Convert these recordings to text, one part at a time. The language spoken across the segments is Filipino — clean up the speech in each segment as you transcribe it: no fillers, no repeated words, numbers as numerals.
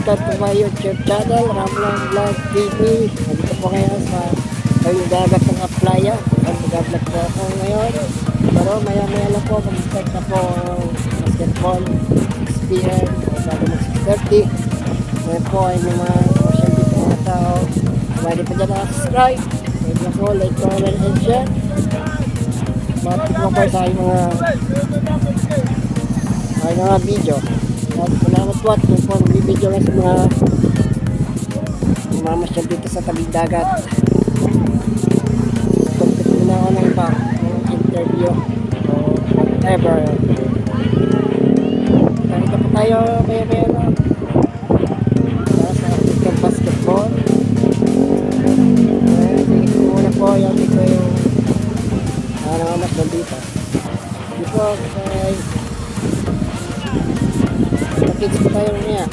subscribe to my YouTube channel, Ramlan Vlog TV. Nandito po ngayon sa dagat ng Aplaya. Nag-vlog po ako ngayon. Pero maya-maya lang po, mag-start na po basketball. 6 p.m. Sabi mo 6:30. Ngayon po ay may mga social dito mga tao. Kumali pa dyan na-subscribe. Huwag na po, like, comment, and share. Matik mo po sa aking mga video. Salamat po at kung po magbibideo lang sa mga mamasyal dito sa tabing dagat. Contact mo na ako ng iba, interview o whatever. Nakita po tayo maya-maya na sa African basketball. Tingin ko muna po yung dito yung nangangamasal dito. Dito kay kids po tayo niya.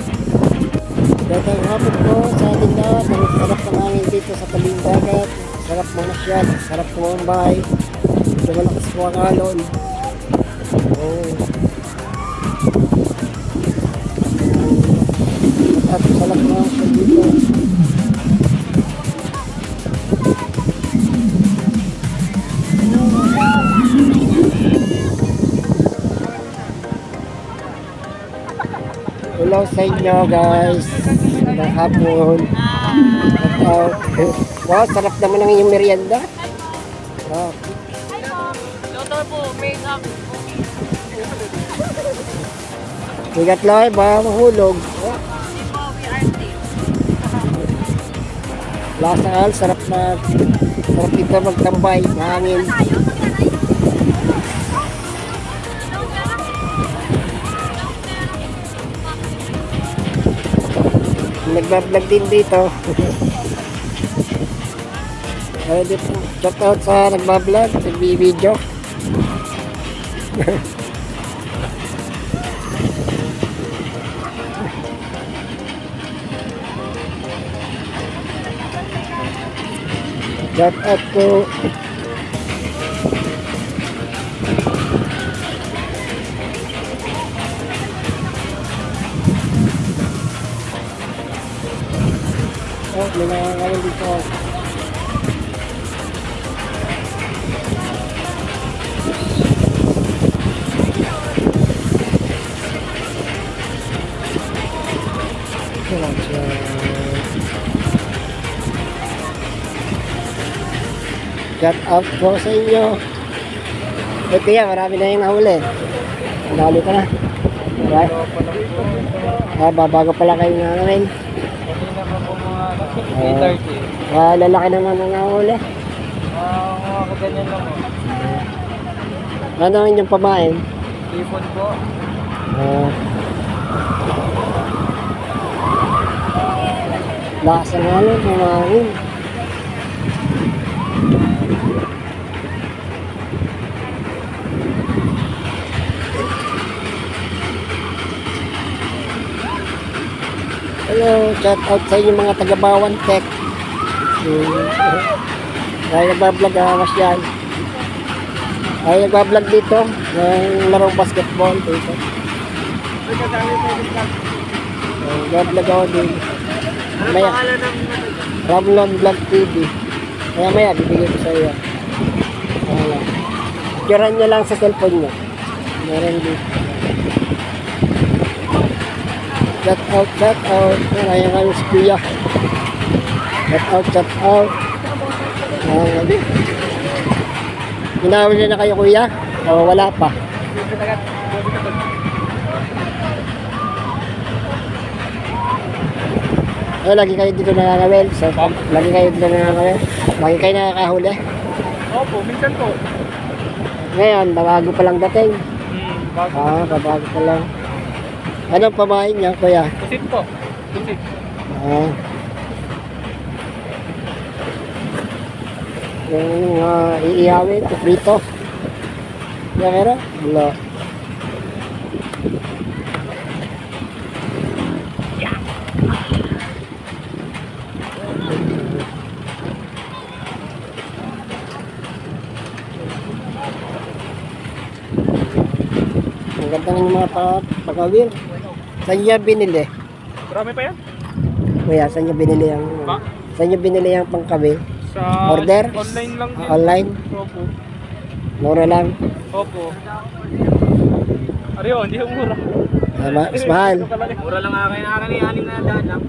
Datang hapon po sa ating lahat. Ang sarap ng hangin dito sa tabing dagat. Sarap mamasyal, sarap tumambay. Medyo malakas po ang alon. At sarap mamasyal dito. Hello sa inyo guys. Magandang hapon. Wow, sarap naman ang inyong merienda. Wow. Loto po, make up. Bigat lang ba? Mahulog. Lasal, sarap na. Sarap dito magtambay. Mahangin. Nagbablog din dito. Ay, dito. Shout out sa nagbablog, nagbi-video. Shout out ko. Oh, may nakakaroon dito. Shout out po sa inyo. Eh kaya marami na yung nahuli. Nahuli ka na. Alright. Babago pala kayo na namin. Lalaki naman ang nahuli. Ganyan lang po. Ano ang inyong pamain? Ipon po. Lakas ang halo, pamain. Hello, shout out sa inyo mga taga-Bawan Tech. Ay nagbablog mas yan. Ay nagbablog dito ng larong basketball dito. Nagbablog ako din. Maya, Ramlan Vlog TV. Maya bibigyan ko sa iyo. Picturean nyo lang sa cellphone nyo. Meron dito. Shout out. Ayan kayo si Kuya. Shout out. Ginawin na kayo kuya? O wala pa? Lagi kayo dito nakakawel? So, lagi kayo dito nakakawel? Lagi kayo nakakahuli? Opo, minsan po. Ngayon, bago pa lang dating? Bago pa lang. Anong pamain niya kuya? Pusit po. Pusit. Yung iihawin, prito. Yan meron? Wala. Ang ganda ng mga pagawin. Saan niya binili? Marami pa yan? Kuya, saan niyo binili ang... Pa? Saan niyo binili ang pangkabi? Sa Order? online lang din. Online? Opo. Mura lang. Opo. Ariyo, hindi yung mura. Mas mahal. Mura lang akin ni 600 lang.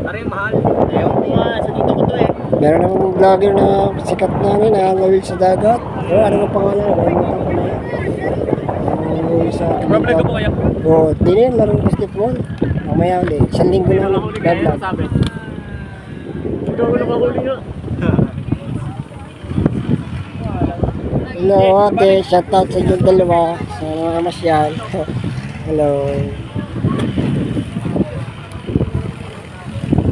Ariyo, mahal. Ayaw ko nga, sa dito ko to eh. Meron namang vlogger na sikat namin na ngawil sa dagat. Pero ano ang pangalan? Nakalimutan ko na yan. Sa Problem ka po kaya? Oo, di na yan, larong basketball. Mamaya ulit. Isang linggo na ulit. Vlog. sabi. Ito ako nakahuli nga. Hello ate, shoutout sa inyong dalawa. Sa mga masyal. Hello.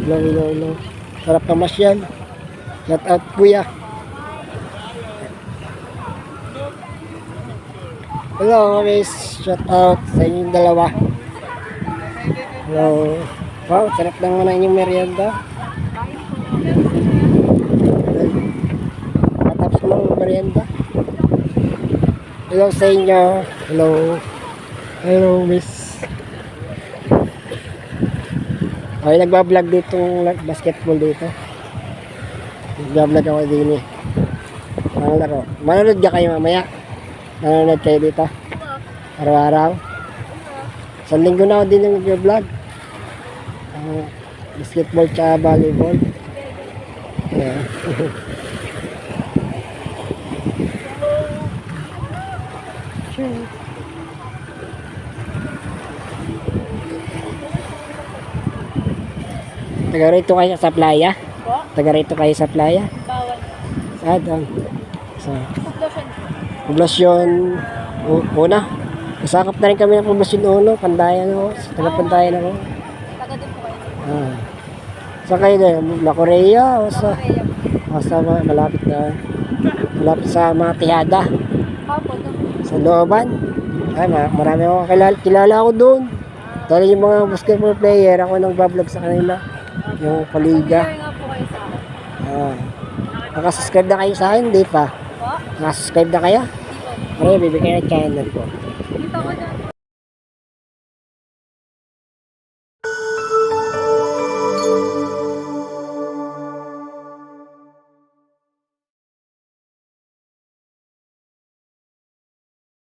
Hello. Sarap ka masyal. Shoutout kuya. Hello miss, shoutout sa inyong dalawa. Hello. Wow, sarap naman ang inyong merienda. Matapos ko lang ang merienda. Hello sa inyo. Hello miss. Okay, nagbablog dito basketball dito. Nagbablog ako din eh. Ang laro. Manonood ka kayo mamaya? Manonood kayo dito? Araw-araw? Isang linggo na ako din yung nagbablog. Basketball tsaka volleyball. Yeah. Taga rito kayo sa playa? Taga rito kayo sa playa? Bawal. Saan doon? Sa Poblasyon. poblasyon una. Nasakop na rin kami ng poblasyon uno. Pandayan ako. Taga Pandayan ako. Taga din po kayo. Ah. Saan kayo doon? La Korea o sa... Korea. O sa malapit na... Malapit sa mga tihada. Opo, no. Sa looban. Ay, marami ako kilala ako doon. Dahil yung mga basketball player, ako nang bablog sa kanila. Yung paliga. Share nga po kayo sa akin. Ah. Nakasubscribe na kayo sa akin, hindi pa. Po? Nakasubscribe na kayo? Di po. Ano, bibigyan ng channel ko.